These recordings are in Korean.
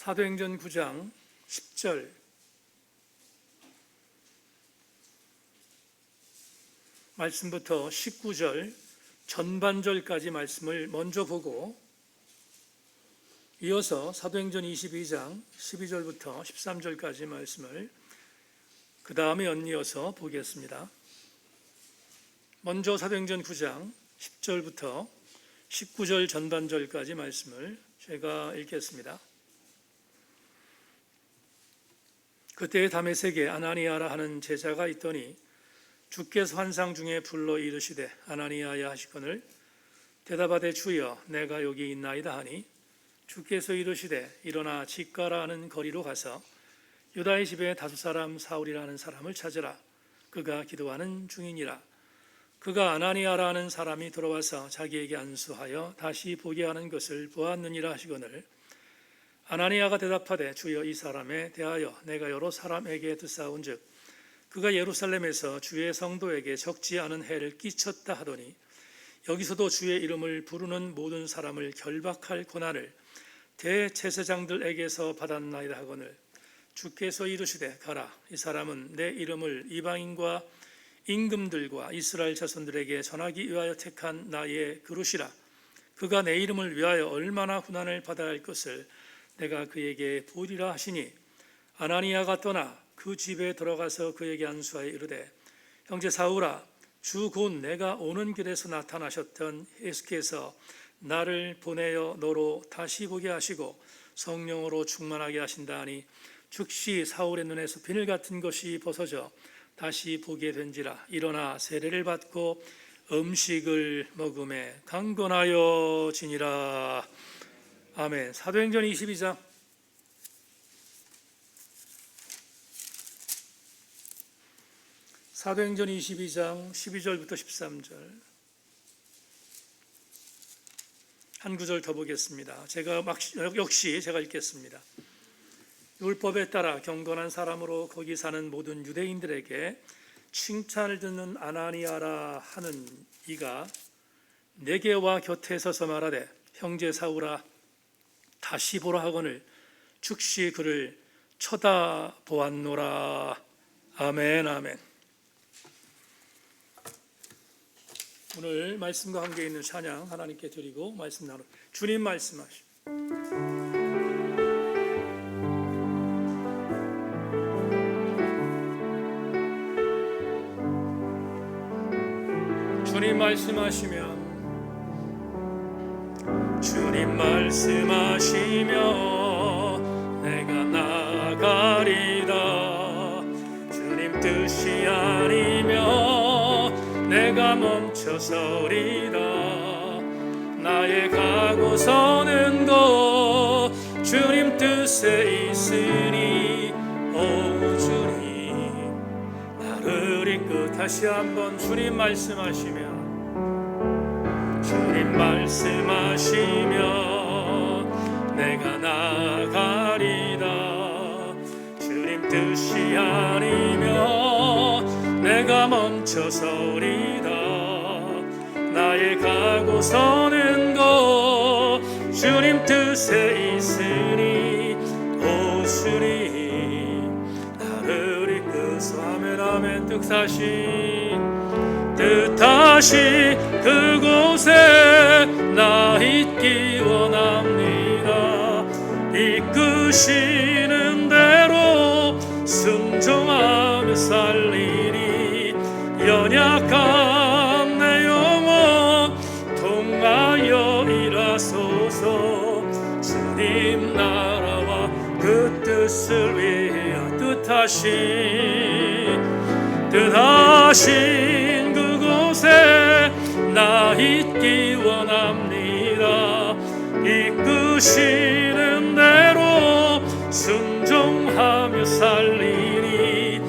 사도행전 9장 10절 말씀부터 19절 전반절까지 말씀을 먼저 보고 이어서 사도행전 22장 12절부터 13절까지 말씀을 그 다음에 엇이어서 보겠습니다. 먼저 사도행전 9장 10절부터 19절 전반절까지 말씀을 제가 읽겠습니다. 그때 다메섹에 아나니아라 하는 제자가 있더니 주께서 환상 중에 불러 이르시되 아나니아야 하시거늘 대답하되 주여 내가 여기 있나이다 하니 주께서 이르시되 일어나 직가라 하는 거리로 가서 유다의 집에 다섯 사람 사울이라는 사람을 찾으라. 그가 기도하는 중이니라. 그가 아나니아라 하는 사람이 들어와서 자기에게 안수하여 다시 보게 하는 것을 보았느니라 하시거늘 아나니아가 대답하되 주여 이 사람에 대하여 내가 여러 사람에게 듣사온즉 그가 예루살렘에서 주의 성도에게 적지 않은 해를 끼쳤다 하더니 여기서도 주의 이름을 부르는 모든 사람을 결박할 고난을 대제사장들에게서 받았나이다 하거늘 주께서 이르시되 가라. 이 사람은 내 이름을 이방인과 임금들과 이스라엘 자손들에게 전하기 위하여 택한 나의 그릇이라. 그가 내 이름을 위하여 얼마나 고난을 받아야 할 것을 내가 그에게 보리라 하시니 아나니아가 떠나 그 집에 들어가서 그에게 안수하여 이르되 형제 사울아 주 곧 내가 오는 길에서 나타나셨던 예수께서 나를 보내어 너로 다시 보게 하시고 성령으로 충만하게 하신다 하니 즉시 사울의 눈에서 비늘 같은 것이 벗어져 다시 보게 된지라. 일어나 세례를 받고 음식을 먹음에 강건하여 지니라. 아멘. 사도행전 22장 사도행전 22장 12절부터 13절 한 구절 더 보겠습니다. 역시 제가 읽겠습니다. 율법에 따라 경건한 사람으로 거기 사는 모든 유대인들에게 칭찬을 듣는 아나니아라 하는 이가 내게 와 곁에 서서 말하되 형제 사울아 다시 보라 하거늘 즉시 그를 쳐다보았노라. 아멘. 아멘. 오늘 말씀과 함께 있는 찬양 하나님께 드리고 말씀 나누. 주님 말씀하시오. 주님 말씀하시면 주님 말씀하시며 내가 나가리다. 주님 뜻이 아니며 내가 멈춰서리다. 나의 가고 서는 곳 주님 뜻에 있으니 오 주님 나를 이끌. 다시 한번 주님 말씀하시며 주님 말씀하시며 내가 나가리다. 주님 뜻이 아니며 내가 멈춰서리다. 나의 가고 서는 곳 주님 뜻에 있으니 오 주님 나를 이끄소. 아멘. 아멘. 뜻하시 그곳에 나 있기 원합니다. 이끄시는 대로 순종하며 살리니 연약한 내 영혼 통하여 일하소서. 주님 나라와 그 뜻을 위하여 뜻하신 그곳에 나 있기 원합니다. 이끄시는 대로 순종하며 살리니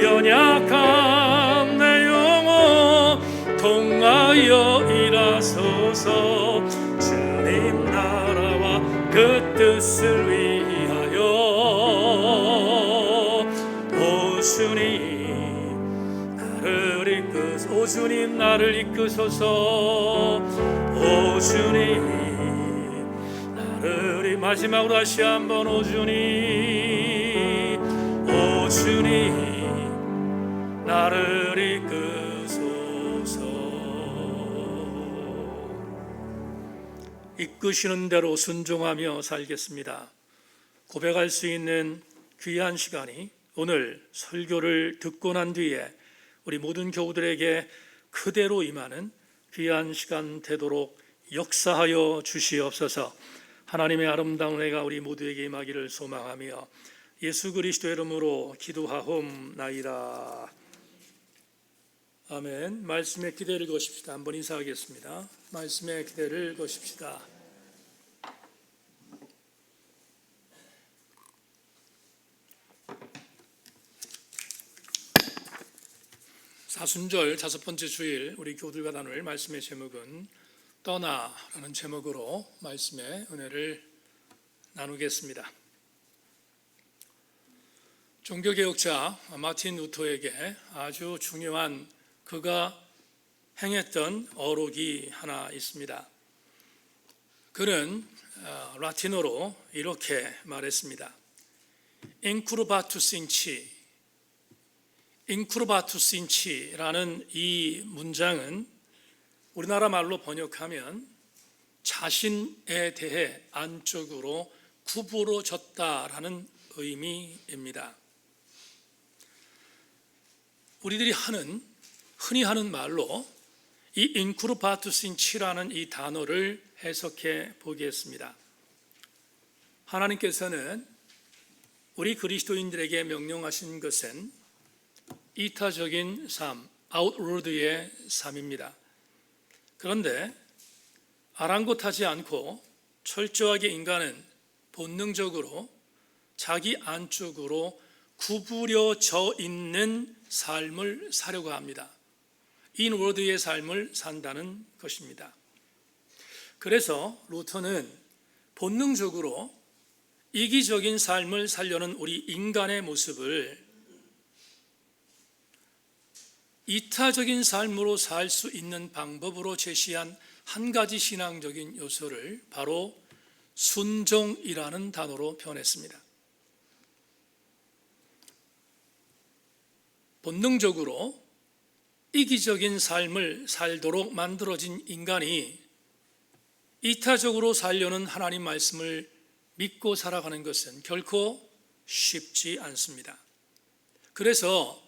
연약한 내 영혼 통하여 일하소서. 주님 나라와 그 뜻을 위하여 오 주님 오 주님 나를 이끄소서. 오 주님 나를 마지막으로 다시 한번 오 주님, 오 주님 나를 이끄소서. 이끄시는 대로 순종하며 살겠습니다. 고백할 수 있는 귀한 시간이 오늘 설교를 듣고 난 뒤에 우리 모든 교우들에게 그대로 임하는 귀한 시간 되도록 역사하여 주시옵소서. 하나님의 아름다운 은혜가 우리 모두에게 임하기를 소망하며 예수 그리스도의 이름으로 기도하옵나이다. 아멘. 말씀의 기대를 거십시다. 한번 인사하겠습니다. 말씀의 기대를 거십시다. 사순절 5번째 주일 우리 교우들과 나눌 말씀의 제목은 떠나라는 제목으로 말씀의 은혜를 나누겠습니다. 종교개혁자 마틴 루터에게 아주 중요한 그가 행했던 어록이 하나 있습니다. 그는 라틴어로 이렇게 말했습니다. 인쿠르바투스 인치라는 이 문장은 우리나라 말로 번역하면 자신에 대해 안쪽으로 구부러졌다라는 의미입니다. 우리들이 흔히 하는 말로 이 인쿠르바투스 인치라는 이 단어를 해석해 보겠습니다. 하나님께서는 우리 그리스도인들에게 명령하신 것은 이타적인 삶, 아웃로드의 삶입니다. 그런데 아랑곳하지 않고 철저하게 인간은 본능적으로 자기 안쪽으로 구부려져 있는 삶을 사려고 합니다. 인워드의 삶을 산다는 것입니다. 그래서 루터는 본능적으로 이기적인 삶을 살려는 우리 인간의 모습을 이타적인 삶으로 살 수 있는 방법으로 제시한 한 가지 신앙적인 요소를 바로 순종이라는 단어로 표현했습니다. 본능적으로 이기적인 삶을 살도록 만들어진 인간이 이타적으로 살려는 하나님 말씀을 믿고 살아가는 것은 결코 쉽지 않습니다. 그래서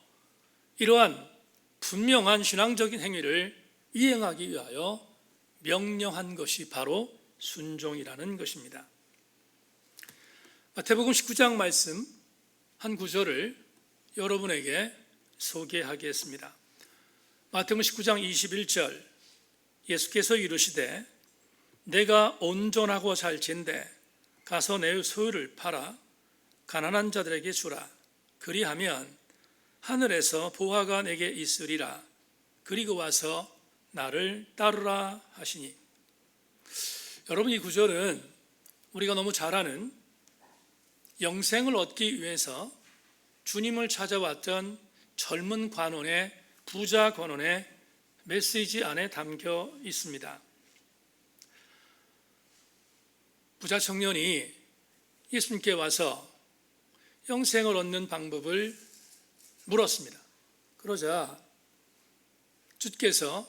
이러한 분명한 신앙적인 행위를 이행하기 위하여 명령한 것이 바로 순종이라는 것입니다. 마태복음 19장 말씀 한 구절을 여러분에게 소개하겠습니다. 마태복음 19장 21절 예수께서 이르시되 내가 온전하고 살진대 가서 내 소유를 팔아 가난한 자들에게 주라. 그리하면 하늘에서 보화가 내게 있으리라. 그리고 와서 나를 따르라 하시니. 여러분, 이 구절은 우리가 너무 잘 아는 영생을 얻기 위해서 주님을 찾아왔던 젊은 관원의 부자 관원의 메시지 안에 담겨 있습니다. 부자 청년이 예수님께 와서 영생을 얻는 방법을 물었습니다. 그러자 주께서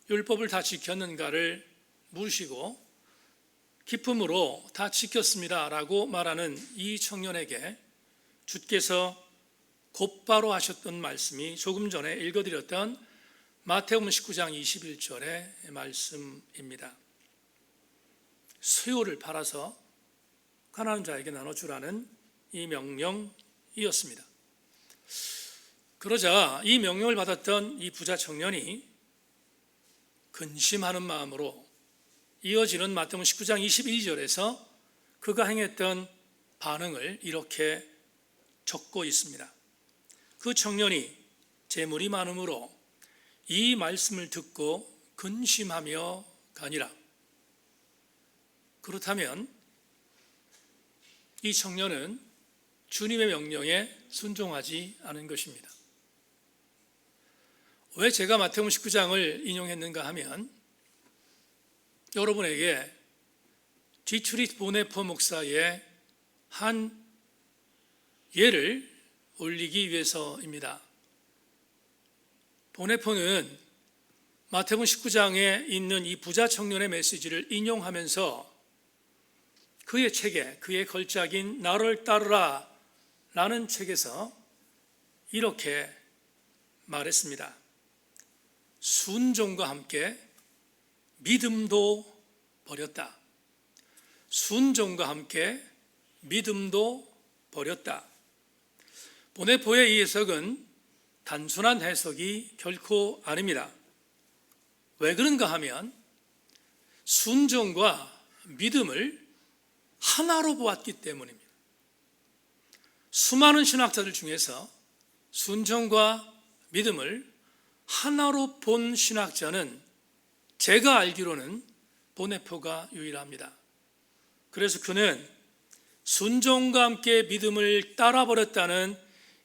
율법을 다 지켰는가를 물으시고 기쁨으로 다 지켰습니다 라고 말하는 이 청년에게 주께서 곧바로 하셨던 말씀이 조금 전에 읽어드렸던 마태복음 19장 21절의 말씀입니다. 소유를 팔아서 가난한 자에게 나눠주라는 이 명령이었습니다. 그러자 이 명령을 받았던 이 부자 청년이 근심하는 마음으로 이어지는 마태복음 19장 22절에서 그가 행했던 반응을 이렇게 적고 있습니다. 그 청년이 재물이 많음으로 이 말씀을 듣고 근심하며 가니라. 그렇다면 이 청년은 주님의 명령에 순종하지 않은 것입니다. 왜 제가 마태복음 19장을 인용했는가 하면 여러분에게 디트리히 보네포 목사의 한 예를 올리기 위해서입니다. 보네포는 마태복음 19장에 있는 이 부자 청년의 메시지를 인용하면서 그의 책에, 그의 걸작인 나를 따르라 라는 책에서 이렇게 말했습니다. 순종과 함께 믿음도 버렸다. 순종과 함께 믿음도 버렸다. 보네포의 이 해석은 단순한 해석이 결코 아닙니다. 왜 그런가 하면 순종과 믿음을 하나로 보았기 때문입니다. 수많은 신학자들 중에서 순종과 믿음을 하나로 본 신학자는 제가 알기로는 보네포가 유일합니다. 그래서 그는 순종과 함께 믿음을 따라버렸다는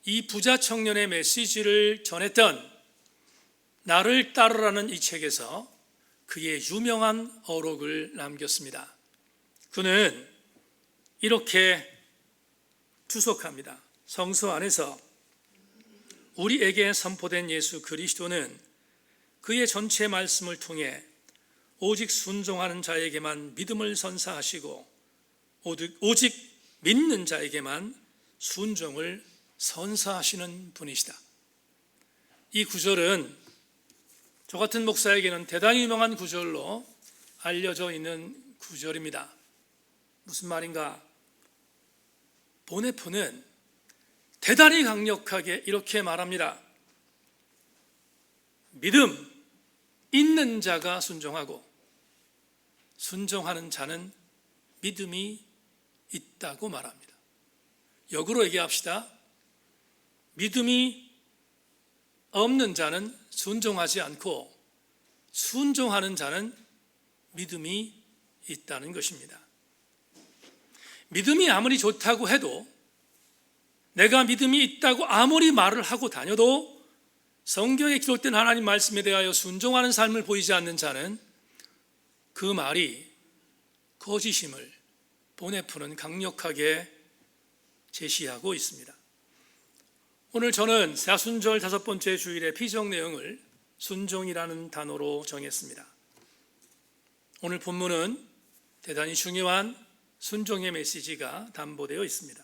이 부자 청년의 메시지를 전했던 나를 따르라는 이 책에서 그의 유명한 어록을 남겼습니다. 그는 이렇게 추석합니다. 성서 안에서 우리에게 선포된 예수 그리스도는 그의 전체 말씀을 통해 오직 순종하는 자에게만 믿음을 선사하시고 오직 믿는 자에게만 순종을 선사하시는 분이시다. 이 구절은 저 같은 목사에게는 대단히 유명한 구절로 알려져 있는 구절입니다. 무슨 말인가? 보네포는 대단히 강력하게 이렇게 말합니다. 믿음 있는 자가 순종하고 순종하는 자는 믿음이 있다고 말합니다. 역으로 얘기합시다. 믿음이 없는 자는 순종하지 않고 순종하는 자는 믿음이 있다는 것입니다. 믿음이 아무리 좋다고 해도 내가 믿음이 있다고 아무리 말을 하고 다녀도 성경에 기록된 하나님 말씀에 대하여 순종하는 삶을 보이지 않는 자는 그 말이 거짓임을 보네포는 강력하게 제시하고 있습니다. 오늘 저는 사순절 5번째 주일의 피정 내용을 순종이라는 단어로 정했습니다. 오늘 본문은 대단히 중요한 순종의 메시지가 담보되어 있습니다.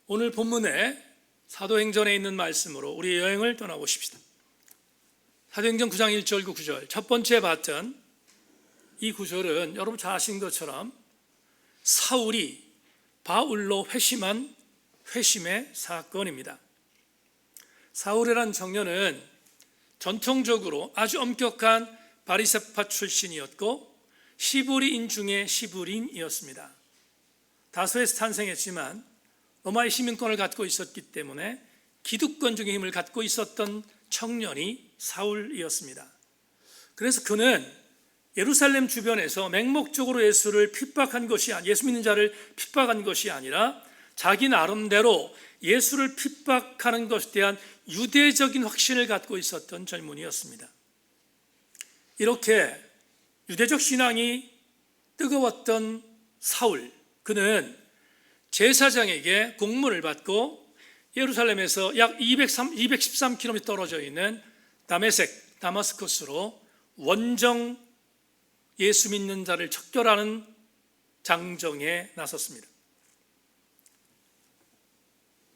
오늘 본문에 사도행전에 있는 말씀으로 우리의 여행을 떠나보십시다. 사도행전 9장 1절 9절 첫 번째 봤던 이 구절은 여러분 잘 아시는 것처럼 사울이 바울로 회심한 회심의 사건입니다. 사울이라는 청년은 전통적으로 아주 엄격한 바리새파 출신이었고 시브리인 중에 시브린이었습니다. 다소에서 탄생했지만 로마의 시민권을 갖고 있었기 때문에 기득권적인 힘을 갖고 있었던 청년이 사울이었습니다. 그래서 그는 예루살렘 주변에서 맹목적으로 예수를 핍박한 것이 예수 믿는 자를 핍박한 것이 아니라 자기 나름대로 예수를 핍박하는 것에 대한 유대적인 확신을 갖고 있었던 젊은이였습니다. 이렇게 유대적 신앙이 뜨거웠던 사울, 그는 제사장에게 공문을 받고 예루살렘에서 약 213km 떨어져 있는 다마스커스로 원정 예수 믿는 자를 척결하는 장정에 나섰습니다.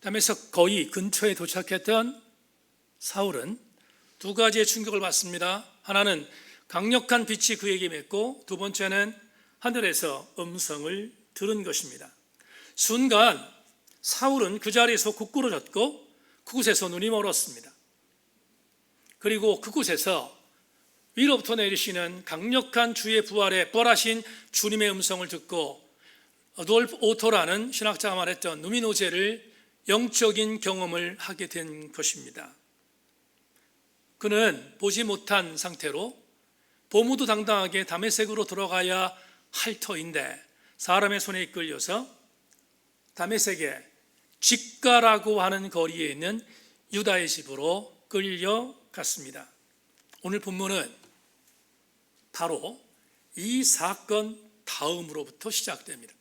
다메섹 거의 근처에 도착했던 사울은 두 가지의 충격을 받습니다. 하나는 강력한 빛이 그에게 맺고 두 번째는 하늘에서 음성을 들은 것입니다. 순간 사울은 그 자리에서 굳건해졌고 그곳에서 눈이 멀었습니다. 그리고 그곳에서 위로부터 내리시는 강력한 주의 부활하신 주님의 음성을 듣고 루돌프 오토라는 신학자가 말했던 누미노제를 영적인 경험을 하게 된 것입니다. 그는 보지 못한 상태로 보무도당당하게 다메섹으로 들어가야 할 터인데 사람의 손에 이끌려서 다메섹의 직가라고 하는 거리에 있는 유다의 집으로 끌려갔습니다. 오늘 본문은 바로 이 사건 다음으로부터 시작됩니다.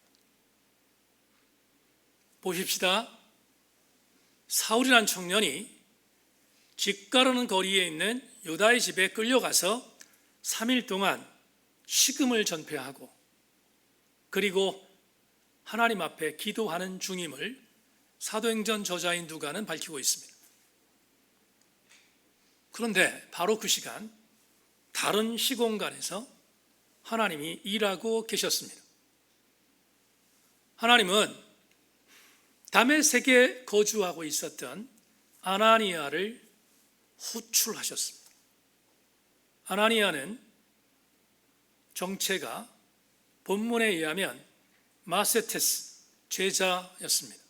보십시다. 사울이라는 청년이 집가라는 거리에 있는 유다의 집에 끌려가서 3일 동안 식음을 전폐하고 그리고 하나님 앞에 기도하는 중임을 사도행전 저자인 누가는 밝히고 있습니다. 그런데 바로 그 시간 다른 시공간에서 하나님이 일하고 계셨습니다. 하나님은 다메섹에 거주하고 있었던 아나니아를 호출하셨습니다. 아나니아는 정체가 본문에 의하면 마세테스 제자였습니다.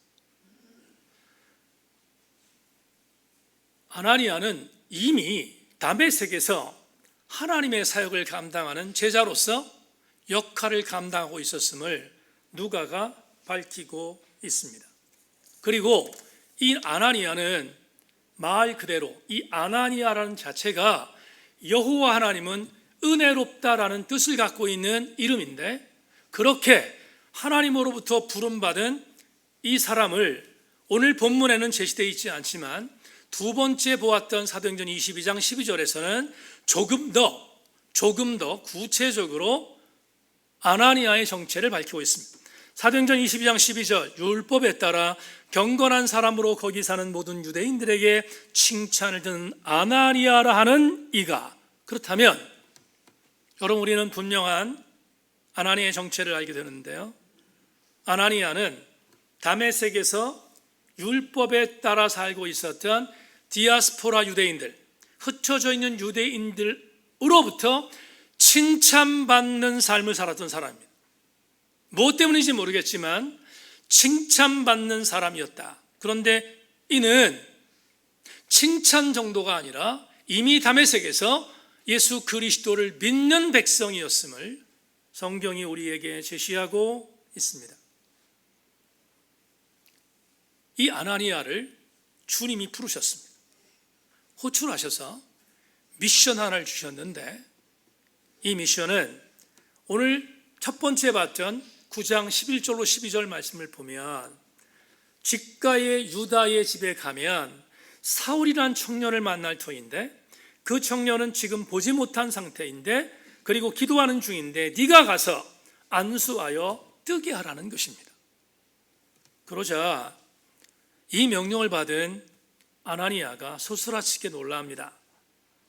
아나니아는 이미 다메섹에서 하나님의 사역을 감당하는 제자로서 역할을 감당하고 있었음을 누가가 밝히고 있습니다. 그리고 이 아나니아는 말 그대로 이 아나니아라는 자체가 여호와 하나님은 은혜롭다라는 뜻을 갖고 있는 이름인데, 그렇게 하나님으로부터 부름받은 이 사람을 오늘 본문에는 제시되어 있지 않지만 두 번째 보았던 사도행전 22장 12절에서는 조금 더 구체적으로 아나니아의 정체를 밝히고 있습니다. 사도행전 22장 12절, 율법에 따라 경건한 사람으로 거기 사는 모든 유대인들에게 칭찬을 듣는 아나니아라 하는 이가, 그렇다면 여러분, 우리는 분명한 아나니아의 정체를 알게 되는데요, 아나니아는 다메섹에서 율법에 따라 살고 있었던 디아스포라 유대인들, 흩어져 있는 유대인들로부터 칭찬받는 삶을 살았던 사람입니다. 무엇 때문인지 모르겠지만 칭찬받는 사람이었다. 그런데 이는 칭찬 정도가 아니라 이미 다메섹에서 예수 그리스도를 믿는 백성이었음을 성경이 우리에게 제시하고 있습니다. 이 아나니아를 주님이 부르셨습니다. 호출하셔서 미션 하나를 주셨는데, 이 미션은 오늘 첫 번째 봤던 9장 11절로 12절 말씀을 보면, 직가의 유다의 집에 가면 사울이란 청년을 만날 터인데, 그 청년은 지금 보지 못한 상태인데, 그리고 기도하는 중인데 네가 가서 안수하여 뜨게 하라는 것입니다. 그러자 이 명령을 받은 아나니아가 소스라치게 놀랍니다.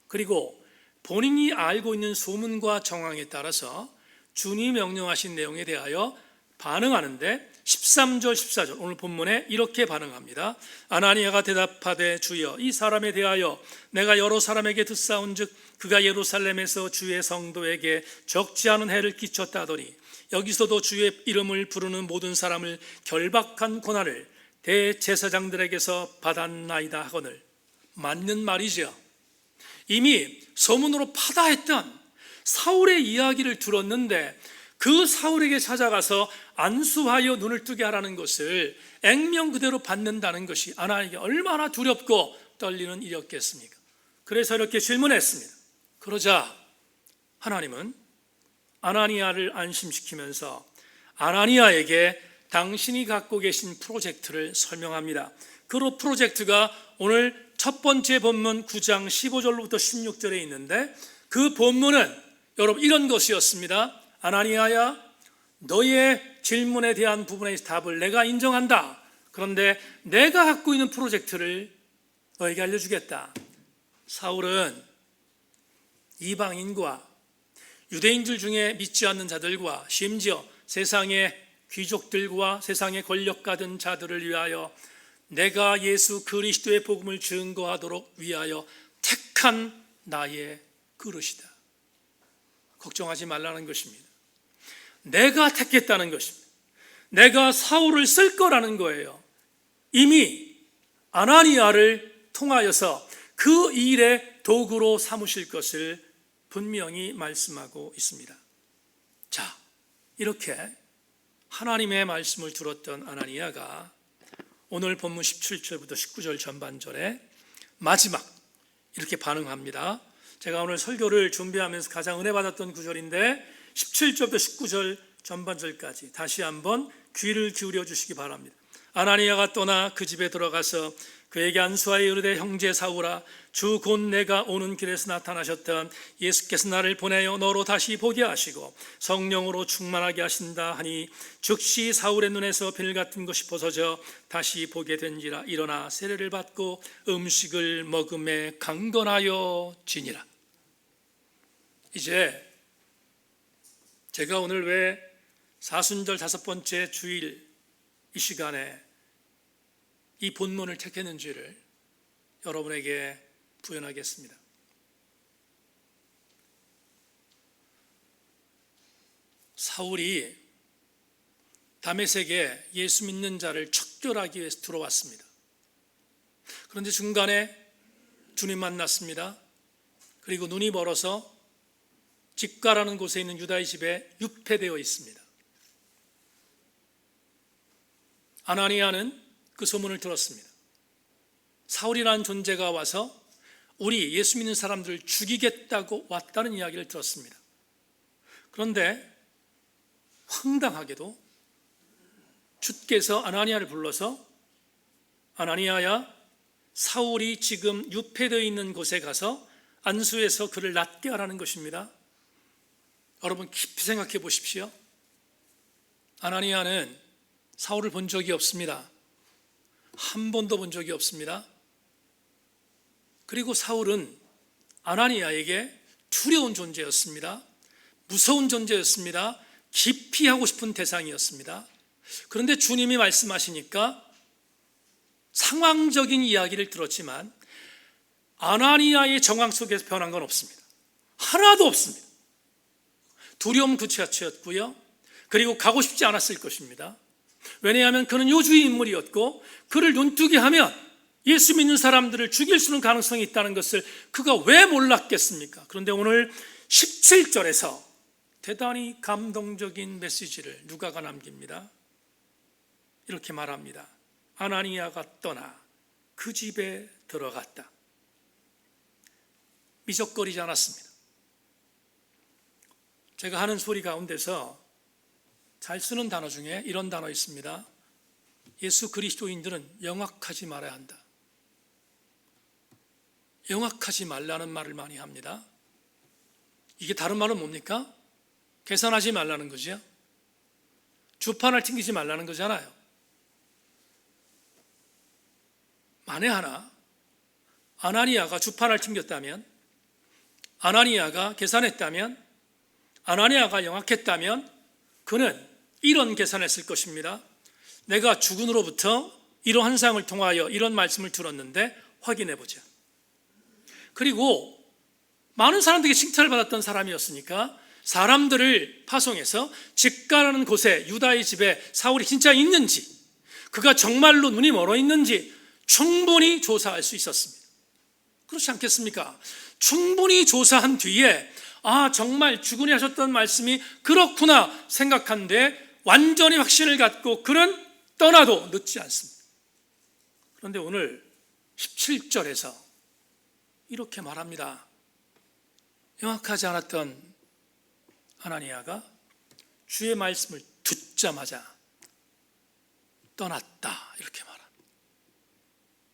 그리고 본인이 알고 있는 소문과 정황에 따라서 주님이 명령하신 내용에 대하여 반응하는데 13절 14절 오늘 본문에 이렇게 반응합니다. 아나니아가 대답하되 주여, 이 사람에 대하여 내가 여러 사람에게 듣사온즉 그가 예루살렘에서 주의 성도에게 적지 않은 해를 끼쳤다더니 여기서도 주의 이름을 부르는 모든 사람을 결박한 고난을 대제사장들에게서 받았나이다 하거늘. 맞는 말이죠. 이미 소문으로 파다했던 사울의 이야기를 들었는데 그 사울에게 찾아가서 안수하여 눈을 뜨게 하라는 것을 액면 그대로 받는다는 것이 아나니아에게 얼마나 두렵고 떨리는 일이었겠습니까? 그래서 이렇게 질문했습니다. 그러자 하나님은 아나니아를 안심시키면서 아나니아에게 당신이 갖고 계신 프로젝트를 설명합니다. 그 프로젝트가 오늘 첫 번째 본문 9장 15절로부터 16절에 있는데, 그 본문은 여러분 이런 것이었습니다. 아나니아야, 너의 질문에 대한 부분의 답을 내가 인정한다. 그런데 내가 갖고 있는 프로젝트를 너에게 알려주겠다. 사울은 이방인과 유대인들 중에 믿지 않는 자들과 심지어 세상의 귀족들과 세상의 권력 가진 자들을 위하여 내가 예수 그리스도의 복음을 증거하도록 위하여 택한 나의 그릇이다. 걱정하지 말라는 것입니다. 내가 택했다는 것입니다. 내가 사울을 쓸 거라는 거예요. 이미 아나니아를 통하여서 그 일의 도구로 삼으실 것을 분명히 말씀하고 있습니다. 자, 이렇게 하나님의 말씀을 들었던 아나니아가 오늘 본문 17절부터 19절 전반절에 마지막 이렇게 반응합니다. 제가 오늘 설교를 준비하면서 가장 은혜 받았던 구절인데 17절부터 19절 전반절까지 다시 한번 귀를 기울여 주시기 바랍니다. 아나니아가 떠나 그 집에 들어가서 그에게 안수하여 이르되 형제 사울아 주 곧 내가 오는 길에서 나타나셨던 예수께서 나를 보내어 너로 다시 보게 하시고 성령으로 충만하게 하신다 하니 즉시 사울의 눈에서 비늘 같은 것이 벗어져 다시 보게 된지라. 일어나 세례를 받고 음식을 먹음에 강건하여 지니라. 이제 제가 오늘 왜 사순절 5번째 주일 이 시간에 이 본문을 택했는지를 여러분에게 부연하겠습니다. 사울이 다메섹에 예수 믿는 자를 척결하기 위해서 들어왔습니다. 그런데 중간에 주님 만났습니다. 그리고 눈이 멀어서 집가라는 곳에 있는 유다의 집에 유폐되어 있습니다. 아나니아는 그 소문을 들었습니다. 사울이라는 존재가 와서 우리 예수 믿는 사람들을 죽이겠다고 왔다는 이야기를 들었습니다. 그런데 황당하게도 주께서 아나니아를 불러서 아나니아야, 사울이 지금 유폐되어 있는 곳에 가서 안수해서 그를 낫게 하라는 것입니다. 여러분 깊이 생각해 보십시오. 아나니아는 사울을 본 적이 없습니다. 한 번도 본 적이 없습니다. 그리고 사울은 아나니아에게 두려운 존재였습니다. 무서운 존재였습니다. 기피하고 싶은 대상이었습니다. 그런데 주님이 말씀하시니까 상황적인 이야기를 들었지만 아나니아의 정황 속에서 변한 건 없습니다. 하나도 없습니다. 두려움 그 자체였고요. 그리고 가고 싶지 않았을 것입니다. 왜냐하면 그는 요주의 인물이었고 그를 눈뜨게 하면 예수 믿는 사람들을 죽일 수 있는 가능성이 있다는 것을 그가 왜 몰랐겠습니까? 그런데 오늘 17절에서 대단히 감동적인 메시지를 누가가 남깁니다. 이렇게 말합니다. 아나니아가 떠나 그 집에 들어갔다. 미적거리지 않았습니다. 제가 하는 소리 가운데서 잘 쓰는 단어 중에 이런 단어 있습니다. 예수 그리스도인들은 영악하지 말아야 한다. 영악하지 말라는 말을 많이 합니다. 이게 다른 말은 뭡니까? 계산하지 말라는 거죠. 주판을 튕기지 말라는 거잖아요. 만에 하나 아나니아가 주판을 튕겼다면, 아나니아가 계산했다면, 아나니아가 영악했다면 그는 이런 계산을 했을 것입니다. 내가 주군으로부터 이런 환상을 통하여 이런 말씀을 들었는데 확인해 보자. 그리고 많은 사람들에게 칭찬을 받았던 사람이었으니까 사람들을 파송해서 집가라는 곳에 유다의 집에 사울이 진짜 있는지, 그가 정말로 눈이 멀어 있는지 충분히 조사할 수 있었습니다. 그렇지 않겠습니까? 충분히 조사한 뒤에 정말 주군이 하셨던 말씀이 그렇구나 생각한데 완전히 확신을 갖고 그는 떠나도 늦지 않습니다. 그런데 오늘 17절에서 이렇게 말합니다. 영악하지 않았던 아나니아가 주의 말씀을 듣자마자 떠났다, 이렇게 말합니다.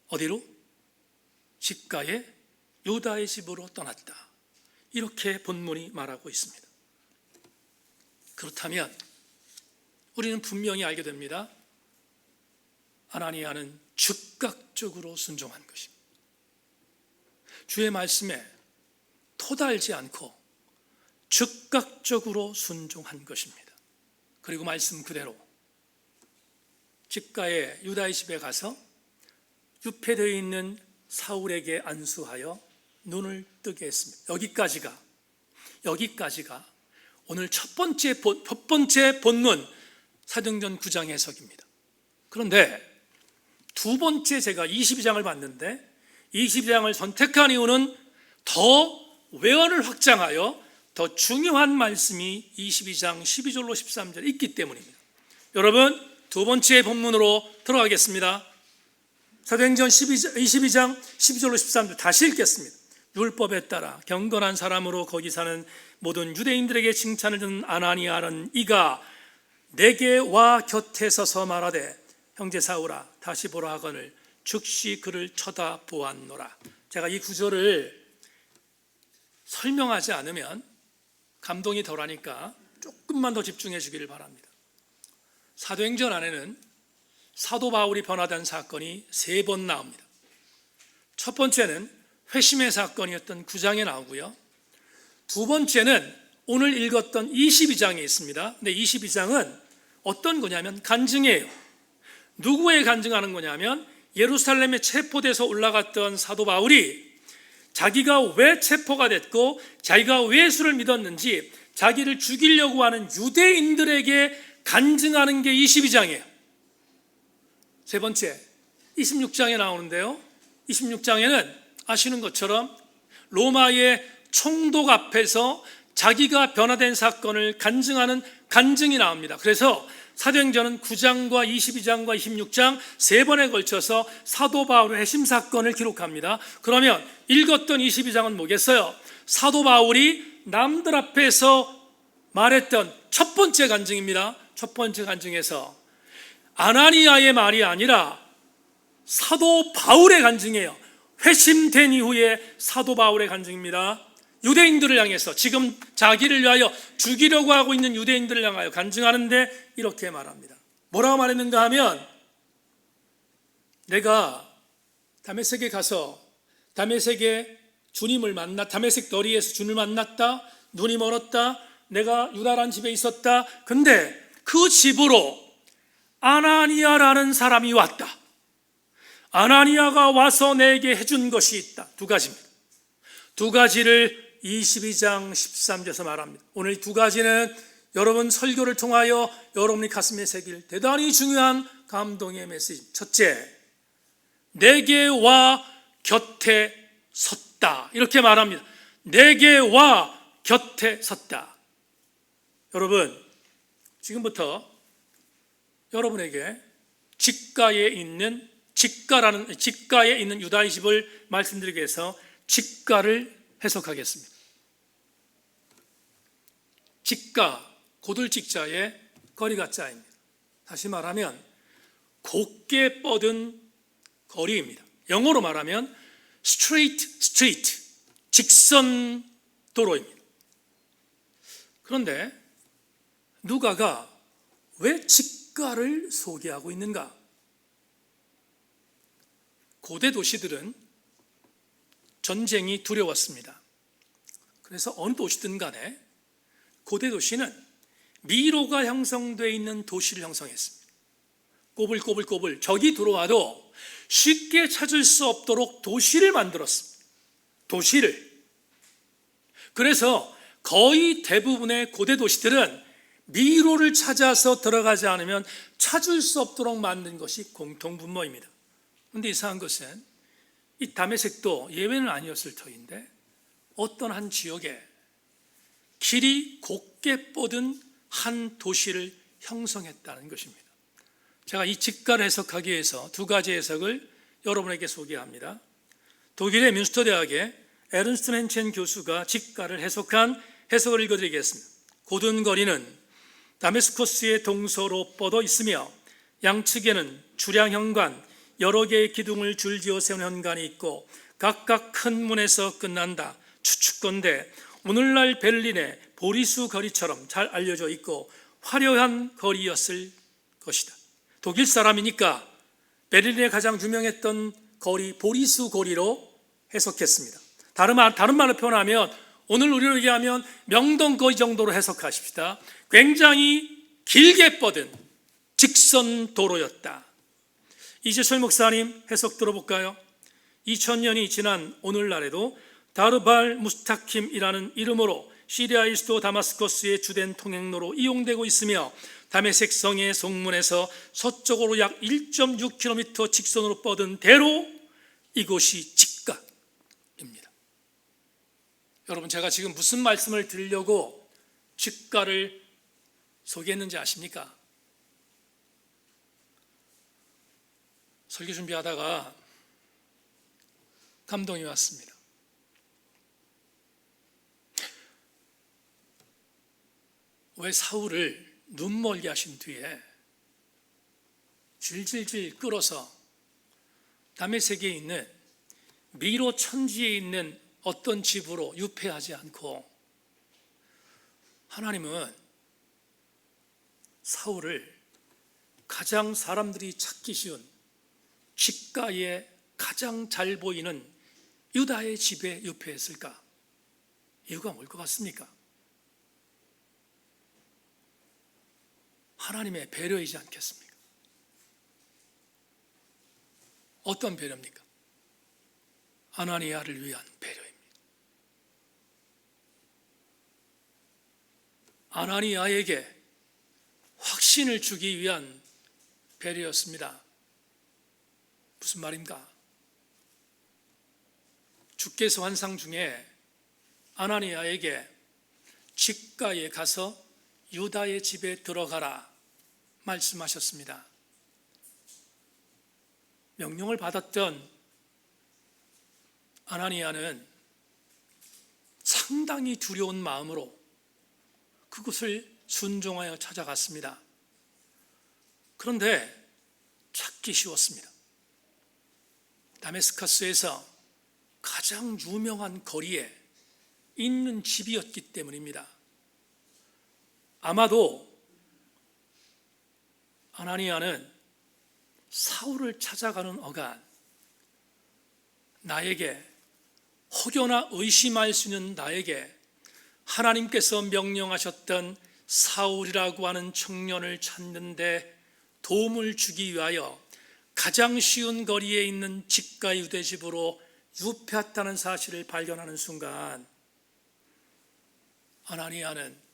어디로? 집가에 유다의 집으로 떠났다, 이렇게 본문이 말하고 있습니다. 그렇다면 우리는 분명히 알게 됩니다. 아나니아는 즉각적으로 순종한 것입니다. 주의 말씀에 토달지 않고 즉각적으로 순종한 것입니다. 그리고 말씀 그대로 집가에 유다의 집에 가서 유폐되어 있는 사울에게 안수하여 눈을 뜨게 했습니다. 여기까지가 오늘 첫 번째 본문 사도행전 9장 해석입니다. 그런데 두 번째 제가 22장을 봤는데 22장을 선택한 이유는 더 외언을 확장하여 더 중요한 말씀이 22장 12절로 13절에 있기 때문입니다. 여러분, 두 번째 본문으로 들어가겠습니다. 사도행전 22장 12절로 13절 다시 읽겠습니다. 율법에 따라 경건한 사람으로 거기 사는 모든 유대인들에게 칭찬을 듣는 아나니아는 이가 내게 와 곁에 서서 말하되 형제 사울아 다시 보라 하거늘 즉시 그를 쳐다보았노라. 제가 이 구절을 설명하지 않으면 감동이 덜하니까 조금만 더 집중해 주기를 바랍니다. 사도행전 안에는 사도 바울이 변화된 사건이 3번 나옵니다. 첫 번째는 회심의 사건이었던 9장에 나오고요. 두 번째는 오늘 읽었던 22장에 있습니다. 근데 22장은 어떤 거냐면 간증이에요. 누구에 간증하는 거냐면 예루살렘에 체포돼서 올라갔던 사도 바울이 자기가 왜 체포가 됐고 자기가 왜 예수를 믿었는지 자기를 죽이려고 하는 유대인들에게 간증하는 게 22장이에요. 세 번째 26장에 나오는데요. 26장에는 아시는 것처럼 로마의 총독 앞에서 자기가 변화된 사건을 간증하는 간증이 나옵니다. 그래서 사도행전은 9장과 22장과 26장 3번에 걸쳐서 사도 바울의 회심 사건을 기록합니다. 그러면 읽었던 22장은 뭐겠어요? 사도 바울이 남들 앞에서 말했던 첫 번째 간증입니다. 첫 번째 간증에서 아나니아의 말이 아니라 사도 바울의 간증이에요. 회심된 이후에 사도 바울의 간증입니다. 유대인들을 향해서 지금 자기를 위하여 죽이려고 하고 있는 유대인들을 향하여 간증하는데 이렇게 말합니다. 뭐라고 말했는가 하면 내가 다메섹에 가서 다메섹에 주님을 만나 다메섹 거리에서 주님을 만났다. 눈이 멀었다. 내가 유다라는 집에 있었다. 근데 그 집으로 아나니아라는 사람이 왔다. 아나니아가 와서 내게 해준 것이 있다. 두 가지입니다. 두 가지를 22장 13절에서 말합니다. 오늘 이 두 가지는 여러분 설교를 통하여 여러분이 가슴에 새길 대단히 중요한 감동의 메시지. 첫째, 내게 와 곁에 섰다. 이렇게 말합니다. 내게 와 곁에 섰다. 여러분, 지금부터 여러분에게 직가에 있는 유다의 집을 말씀드리기 위해서 직가를 해석하겠습니다. 직가, 고들직자의 거리가자입니다. 다시 말하면 곧게 뻗은 거리입니다. 영어로 말하면 straight street, 직선 도로입니다. 그런데 누가가 왜 직가를 소개하고 있는가? 고대 도시들은 전쟁이 두려웠습니다. 그래서 어느 도시든 간에 고대 도시는 미로가 형성되어 있는 도시를 형성했습니다. 꼬불꼬불꼬불 적이 들어와도 쉽게 찾을 수 없도록 도시를 만들었습니다. 도시를. 그래서 거의 대부분의 고대 도시들은 미로를 찾아서 들어가지 않으면 찾을 수 없도록 만든 것이 공통분모입니다. 그런데 이상한 것은 이 다메섹도 예외는 아니었을 터인데 어떤 한 지역에 길이 곧게 뻗은 한 도시를 형성했다는 것입니다. 제가 이 직가를 해석하기 위해서 두 가지 해석을 여러분에게 소개합니다. 독일의 뮌스터 대학의 에른스트 헨첸 교수가 직가를 해석한 해석을 읽어드리겠습니다. 곧은 거리는 다메스커스의 동서로 뻗어 있으며 양측에는 주량 현관, 여러 개의 기둥을 줄지어 세운 현관이 있고 각각 큰 문에서 끝난다. 추측건대 오늘날 베를린의 보리수 거리처럼 잘 알려져 있고 화려한 거리였을 것이다. 독일 사람이니까 베를린에 가장 유명했던 거리 보리수 거리로 해석했습니다. 다른 말로 표현하면 오늘 우리로 얘기하면 명동거리 정도로 해석하십시다. 굉장히 길게 뻗은 직선 도로였다. 이재철 목사님 해석 들어볼까요? 2000년이 지난 오늘날에도 다르발 무스타킴이라는 이름으로 시리아의 수도 다마스커스의 주된 통행로로 이용되고 있으며 다메섹 성의 성문에서 서쪽으로 약 1.6km 직선으로 뻗은 대로 이곳이 직가입니다. 여러분, 제가 지금 무슨 말씀을 드리려고 직가를 소개했는지 아십니까? 설교 준비하다가 감동이 왔습니다. 왜 사울을 눈멀게 하신 뒤에 질질질 끌어서 다메섹에 있는 미로 천지에 있는 어떤 집으로 유폐하지 않고 하나님은 사울을 가장 사람들이 찾기 쉬운 집가에 가장 잘 보이는 유다의 집에 유폐했을까? 이유가 뭘 것 같습니까? 하나님의 배려이지 않겠습니까? 어떤 배려입니까? 아나니아를 위한 배려입니다. 아나니아에게 확신을 주기 위한 배려였습니다. 무슨 말인가? 주께서 환상 중에 아나니아에게 집가에 가서 유다의 집에 들어가라 말씀하셨습니다. 명령을 받았던 아나니아는 상당히 두려운 마음으로 그곳을 순종하여 찾아갔습니다. 그런데 찾기 쉬웠습니다. 다메스커스에서 가장 유명한 거리에 있는 집이었기 때문입니다. 아마도 아나니아는 사울을 찾아가는 어간, 나에게 혹여나 의심할 수 있는 나에게 하나님께서 명령하셨던 사울이라고 하는 청년을 찾는데 도움을 주기 위하여 가장 쉬운 거리에 있는 집가 유대집으로 유폐했다는 사실을 발견하는 순간 아나니아는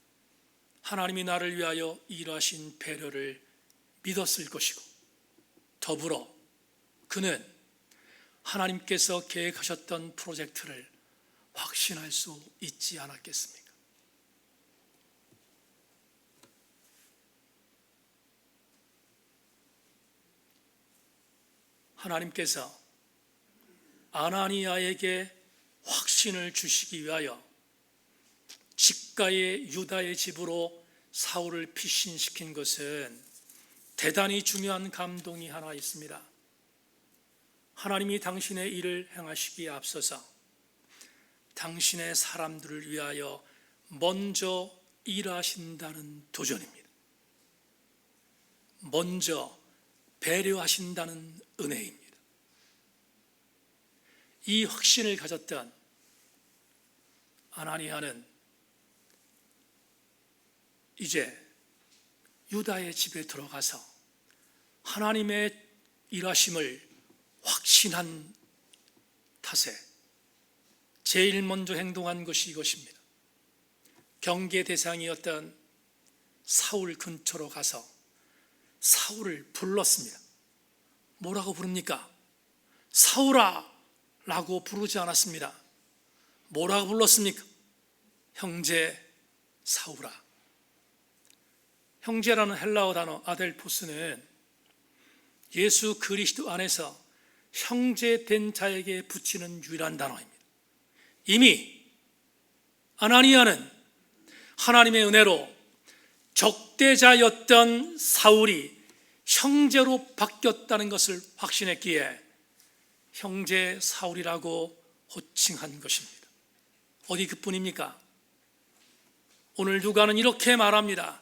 하나님이 나를 위하여 일하신 배려를 믿었을 것이고, 더불어 그는 하나님께서 계획하셨던 프로젝트를 확신할 수 있지 않았겠습니까? 하나님께서 아나니아에게 확신을 주시기 위하여 집가의 유다의 집으로 사울을 피신시킨 것은 대단히 중요한 감동이 하나 있습니다. 하나님이 당신의 일을 행하시기에 앞서서 당신의 사람들을 위하여 먼저 일하신다는 도전입니다. 먼저 배려하신다는 은혜입니다. 이 확신을 가졌던 아나니아는 이제 유다의 집에 들어가서 하나님의 일하심을 확신한 탓에 제일 먼저 행동한 것이 이것입니다. 경계 대상이었던 사울 근처로 가서 사울을 불렀습니다. 뭐라고 부릅니까? 사울아 라고 부르지 않았습니다. 뭐라고 불렀습니까? 형제 사울아. 형제라는 헬라어 단어 아델포스는 예수 그리스도 안에서 형제된 자에게 붙이는 유일한 단어입니다. 이미 아나니아는 하나님의 은혜로 적대자였던 사울이 형제로 바뀌었다는 것을 확신했기에 형제 사울이라고 호칭한 것입니다. 어디 그뿐입니까? 오늘 누가는 이렇게 말합니다.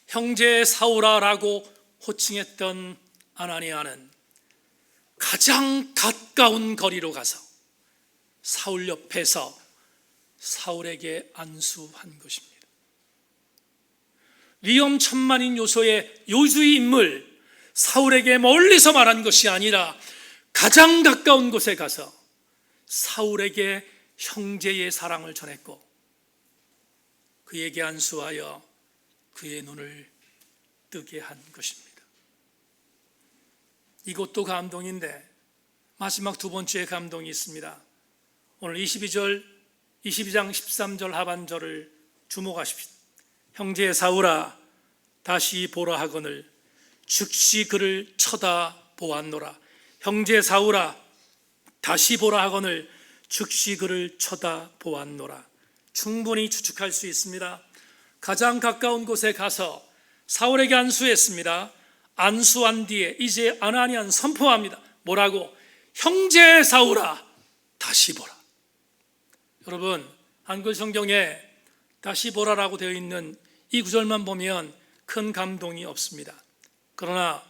형제 사울아라고 호칭했던 아나니아는 가장 가까운 거리로 가서 사울 옆에서 사울에게 안수한 것입니다. 위험천만인 요소의 요주의 인물 사울에게 멀리서 말한 것이 아니라 가장 가까운 곳에 가서 사울에게 형제의 사랑을 전했고 그에게 안수하여 그의 눈을 뜨게 한 것입니다. 이것도 감동인데 마지막 두 번째 감동이 있습니다. 오늘 22장 13절 하반절을 주목하십시오. 형제 사울아 다시 보라 하거늘 즉시 그를 쳐다보았노라. 형제 사울아 다시 보라 하거늘 즉시 그를 쳐다보았노라. 충분히 추측할 수 있습니다. 가장 가까운 곳에 가서 사울에게 안수했습니다. 안수한 뒤에 이제 아나니아는 선포합니다. 뭐라고? 형제 사울아, 다시 보라. 여러분, 한글 성경에 다시 보라라고 되어 있는 이 구절만 보면 큰 감동이 없습니다. 그러나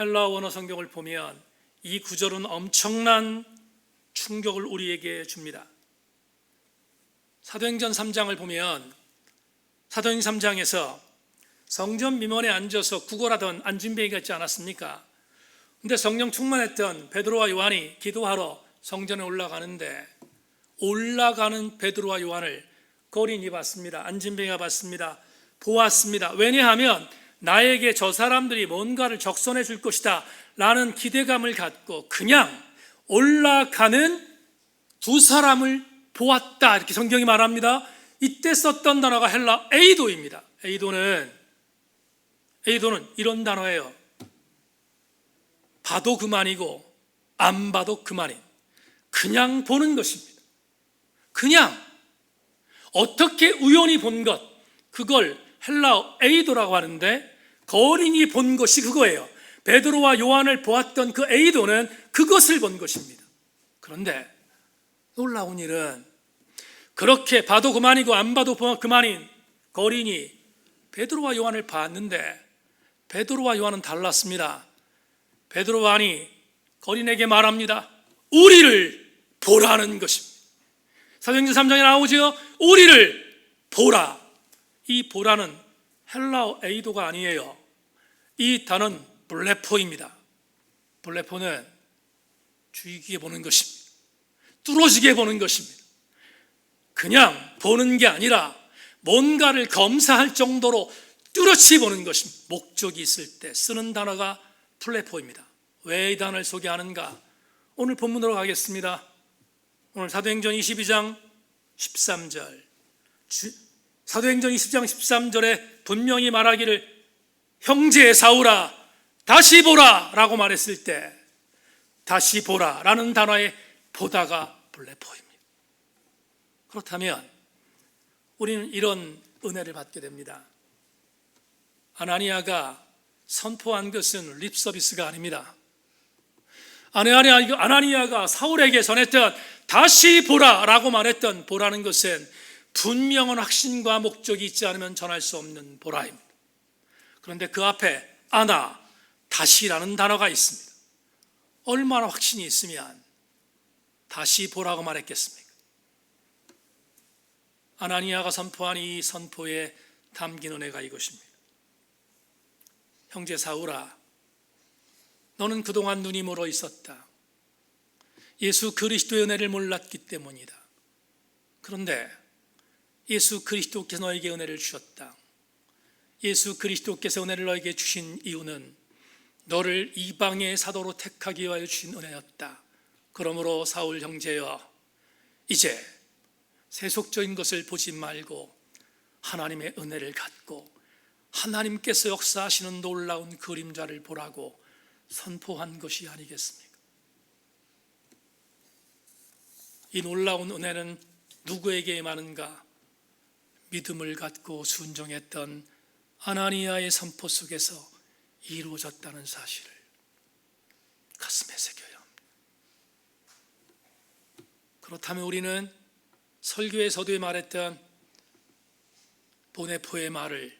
헬라어 원어 성경을 보면 이 구절은 엄청난 충격을 우리에게 줍니다. 사도행전 3장을 보면 사도행전 3장에서 성전 미문에 앉아서 구걸하던 안진뱅이가 있지 않았습니까? 근데 성령 충만했던 베드로와 요한이 기도하러 성전에 올라가는데 올라가는 베드로와 요한을 거린이 봤습니다. 안진뱅이가 봤습니다. 보았습니다. 왜냐하면 나에게 저 사람들이 뭔가를 적선해 줄 것이다 라는 기대감을 갖고 그냥 올라가는 두 사람을 보았다, 이렇게 성경이 말합니다. 이때 썼던 단어가 헬라 에이도입니다. 에이도는 이런 단어예요. 봐도 그만이고 안 봐도 그만인, 그냥 보는 것입니다. 그냥 어떻게 우연히 본 것, 그걸 헬라어 에이도라고 하는데 거린이 본 것이 그거예요. 베드로와 요한을 보았던 그 에이도는 그것을 본 것입니다. 그런데 놀라운 일은 그렇게 봐도 그만이고 안 봐도 그만인 거린이 베드로와 요한을 봤는데 베드로와 요한은 달랐습니다. 베드로와 요한이 거린에게 말합니다. 우리를 보라는 것입니다. 사도행전 3장에 나오죠. 우리를 보라. 이 보라는 헬라어 에이도가 아니에요. 이 단어는 블레포입니다. 블레포는 죽이게 보는 것입니다. 뚫어지게 보는 것입니다. 그냥 보는 게 아니라 뭔가를 검사할 정도로 뚜렷이 보는 것입니다. 목적이 있을 때 쓰는 단어가 플레포입니다. 왜 이 단어를 소개하는가? 오늘 본문으로 가겠습니다. 오늘 사도행전 22장 13절, 사도행전 20장 13절에 분명히 말하기를 형제 사울아 다시 보라 라고 말했을 때 다시 보라 라는 단어의 보다가 블레포입니다. 그렇다면 우리는 이런 은혜를 받게 됩니다. 아나니아가 선포한 것은 립서비스가 아닙니다. 아나니아가 사울에게 전했던 다시 보라 라고 말했던 보라는 것은 분명한 확신과 목적이 있지 않으면 전할 수 없는 보라입니다. 그런데 그 앞에 다시라는 단어가 있습니다. 얼마나 확신이 있으면 다시 보라고 말했겠습니까? 아나니아가 선포한 이 선포에 담긴 은혜가 이것입니다. 형제 사울아, 너는 그동안 눈이 멀어 있었다. 예수 그리스도의 은혜를 몰랐기 때문이다. 그런데 예수 그리스도께서 너에게 은혜를 주셨다. 예수 그리스도께서 은혜를 너에게 주신 이유는 너를 이방의 사도로 택하기 위하여 주신 은혜였다. 그러므로 사울 형제여, 이제 세속적인 것을 보지 말고 하나님의 은혜를 갖고 하나님께서 역사하시는 놀라운 그림자를 보라고 선포한 것이 아니겠습니까? 이 놀라운 은혜는 누구에게 임하는가? 믿음을 갖고 순종했던 아나니아의 선포 속에서 이루어졌다는 사실을 가슴에 새겨야 합니다. 그렇다면 우리는 설교의 서두에 말했던 보네포의 말을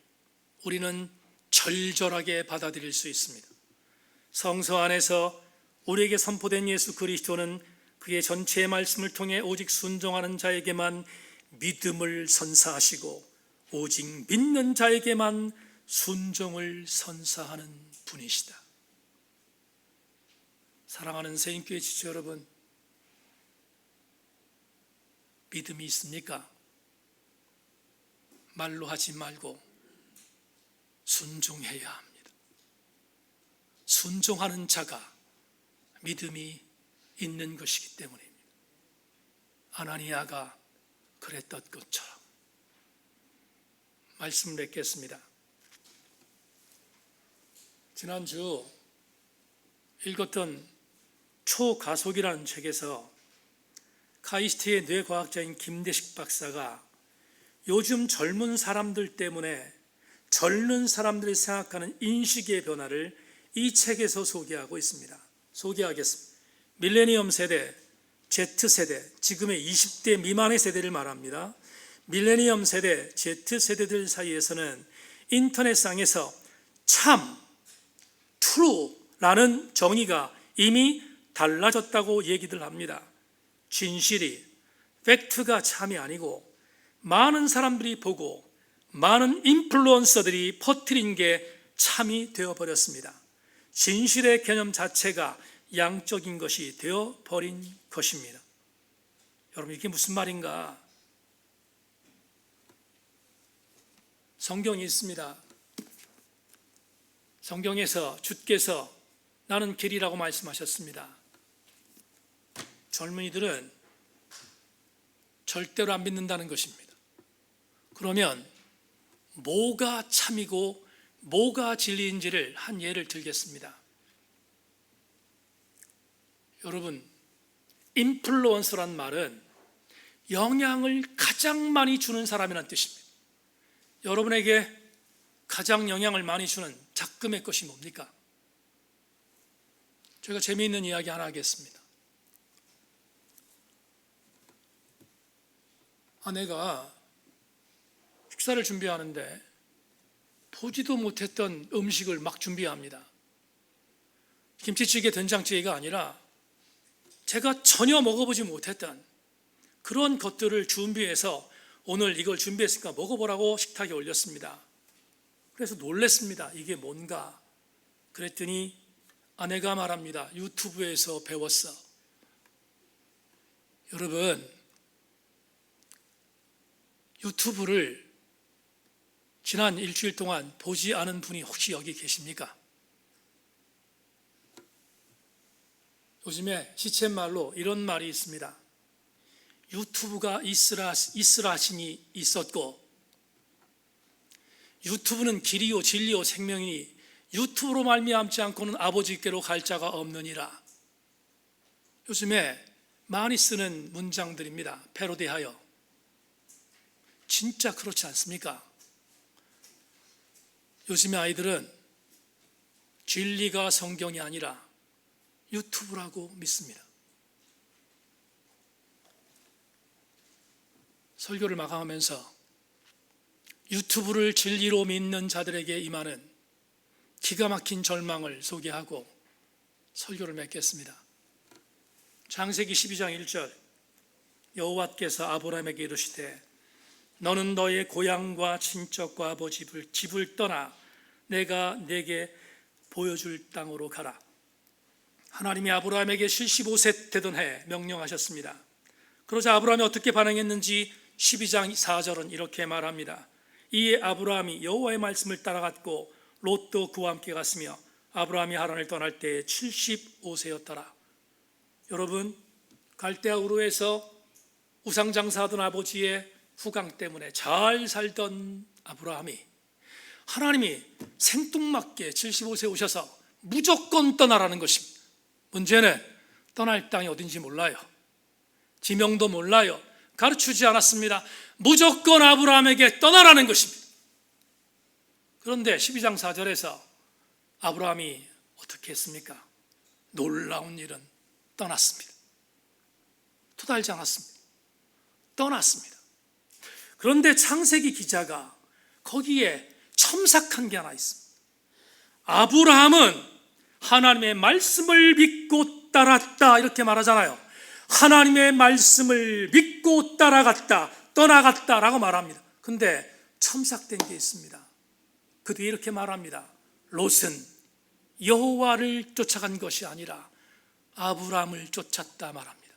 우리는 절절하게 받아들일 수 있습니다. 성서 안에서 우리에게 선포된 예수 그리스도는 그의 전체의 말씀을 통해 오직 순종하는 자에게만 믿음을 선사하시고 오직 믿는 자에게만 순종을 선사하는 분이시다. 사랑하는 새인교회 지체 여러분, 믿음이 있습니까? 말로 하지 말고 순종해야 합니다. 순종하는 자가 믿음이 있는 것이기 때문입니다. 아나니아가 그랬던 것처럼. 말씀 맺겠습니다. 지난주 읽었던 초가속이라는 책에서 카이스트의 뇌과학자인 김대식 박사가 요즘 젊은 사람들 때문에 젊은 사람들이 생각하는 인식의 변화를 이 책에서 소개하고 있습니다. 소개하겠습니다. 밀레니엄 세대, Z세대, 지금의 20대 미만의 세대를 말합니다. 밀레니엄 세대, Z세대들 사이에서는 인터넷상에서 참, true라는 정의가 이미 달라졌다고 얘기들 합니다. 진실이, 팩트가 참이 아니고 많은 사람들이 보고 많은 인플루언서들이 퍼뜨린 게 참이 되어버렸습니다. 진실의 개념 자체가 양적인 것이 되어버린 것입니다. 여러분, 이게 무슨 말인가? 성경이 있습니다. 성경에서 주께서 나는 길이라고 말씀하셨습니다. 젊은이들은 절대로 안 믿는다는 것입니다. 그러면 뭐가 참이고 뭐가 진리인지를 한 예를 들겠습니다. 여러분, 인플루언서란 말은 영향을 가장 많이 주는 사람이란 뜻입니다. 여러분에게 가장 영향을 많이 주는 작금의 것이 뭡니까? 제가 재미있는 이야기 하나 하겠습니다. 아내가 식사를 준비하는데 보지도 못했던 음식을 막 준비합니다. 김치찌개, 된장찌개가 아니라 제가 전혀 먹어보지 못했던 그런 것들을 준비해서 오늘 이걸 준비했으니까 먹어보라고 식탁에 올렸습니다. 그래서 놀랬습니다. 이게 뭔가? 그랬더니 아내가 말합니다. 유튜브에서 배웠어. 여러분, 유튜브를 지난 일주일 동안 보지 않은 분이 혹시 여기 계십니까? 요즘에 시쳇말로 이런 말이 있습니다. 유튜브가 있으라 신이 있었고 유튜브는 길이요 진리요 생명이니 유튜브로 말미암지 않고는 아버지께로 갈 자가 없느니라. 요즘에 많이 쓰는 문장들입니다. 패러디하여. 진짜 그렇지 않습니까? 요즘의 아이들은 진리가 성경이 아니라 유튜브라고 믿습니다. 설교를 마감하면서 유튜브를 진리로 믿는 자들에게 임하는 기가 막힌 절망을 소개하고 설교를 맺겠습니다. 창세기 12장 1절, 여호와께서 아브라함에게 이르시되 너는 너의 고향과 친척과 아버지 집을 떠나 내가 네게 보여줄 땅으로 가라. 하나님이 아브라함에게 75세 되던 해 명령하셨습니다. 그러자 아브라함이 어떻게 반응했는지 12장 4절은 이렇게 말합니다. 이에 아브라함이 여호와의 말씀을 따라갔고 롯도 그와 함께 갔으며 아브라함이 하란을 떠날 때에 75세였더라. 여러분, 갈대아 우르에서 우상장사하던 아버지의 후강 때문에 잘 살던 아브라함이 하나님이 생뚱맞게 75세 오셔서 무조건 떠나라는 것입니다. 문제는 떠날 땅이 어딘지 몰라요. 지명도 몰라요. 가르치지 않았습니다. 무조건 아브라함에게 떠나라는 것입니다. 그런데 12장 4절에서 아브라함이 어떻게 했습니까? 놀라운 일은 떠났습니다. 토달지 않았습니다. 떠났습니다. 그런데 창세기 기자가 거기에 첨삭한 게 하나 있습니다. 아브라함은 하나님의 말씀을 믿고 따랐다 이렇게 말하잖아요. 하나님의 말씀을 믿고 따라갔다, 떠나갔다라고 말합니다. 근데 첨삭된 게 있습니다. 그 뒤에 이렇게 말합니다. 롯은 여호와를 쫓아간 것이 아니라 아브라함을 쫓았다 말합니다.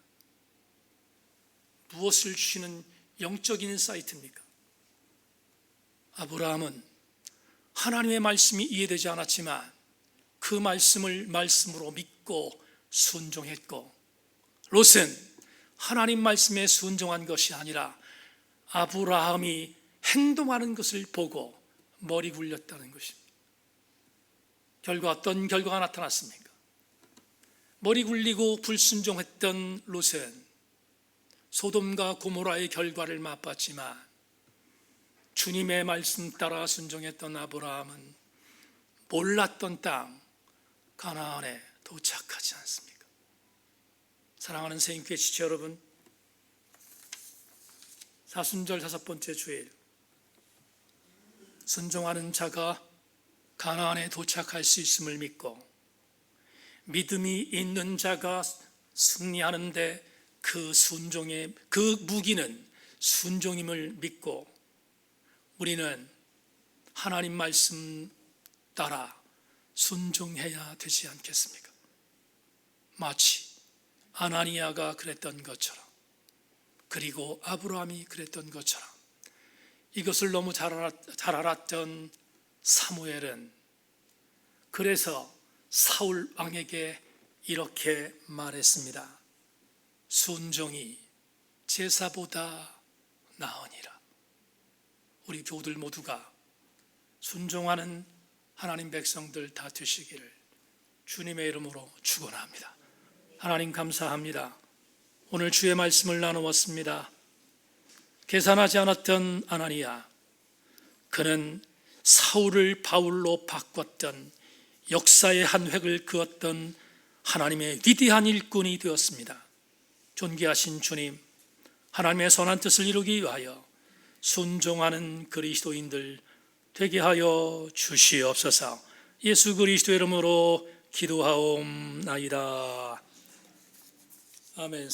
무엇을 주시는 영적인 인사이트입니까? 아브라함은 하나님의 말씀이 이해되지 않았지만 그 말씀을 말씀으로 믿고 순종했고, 롯은 하나님 말씀에 순종한 것이 아니라 아브라함이 행동하는 것을 보고 머리 굴렸다는 것입니다. 결과 어떤 결과가 나타났습니까? 머리 굴리고 불순종했던 롯은 소돔과 고모라의 결과를 맛봤지만 주님의 말씀 따라 순종했던 아브라함은 몰랐던 땅 가나안에 도착하지 않습니까? 사랑하는 세인교회 지체 여러분, 사순절 5번째 주일, 순종하는 자가 가나안에 도착할 수 있음을 믿고 믿음이 있는 자가 승리하는데 그 무기는 순종임을 믿고 우리는 하나님 말씀 따라 순종해야 되지 않겠습니까? 마치 아나니아가 그랬던 것처럼, 그리고 아브라함이 그랬던 것처럼, 이것을 너무 잘 알았던 사무엘은 그래서 사울 왕에게 이렇게 말했습니다. 순종이 제사보다 나으니라. 우리 교우들 모두가 순종하는 하나님 백성들 다 되시기를 주님의 이름으로 축원합니다. 하나님 감사합니다. 오늘 주의 말씀을 나누었습니다. 계산하지 않았던 아나니아, 그는 사울을 바울로 바꿨던 역사의 한 획을 그었던 하나님의 위대한 일꾼이 되었습니다. 존귀하신 주님, 하나님의 선한 뜻을 이루기 위하여 순종하는 그리스도인들 되게 하여 주시옵소서. 예수 그리스도의 이름으로 기도하옵나이다. 아멘.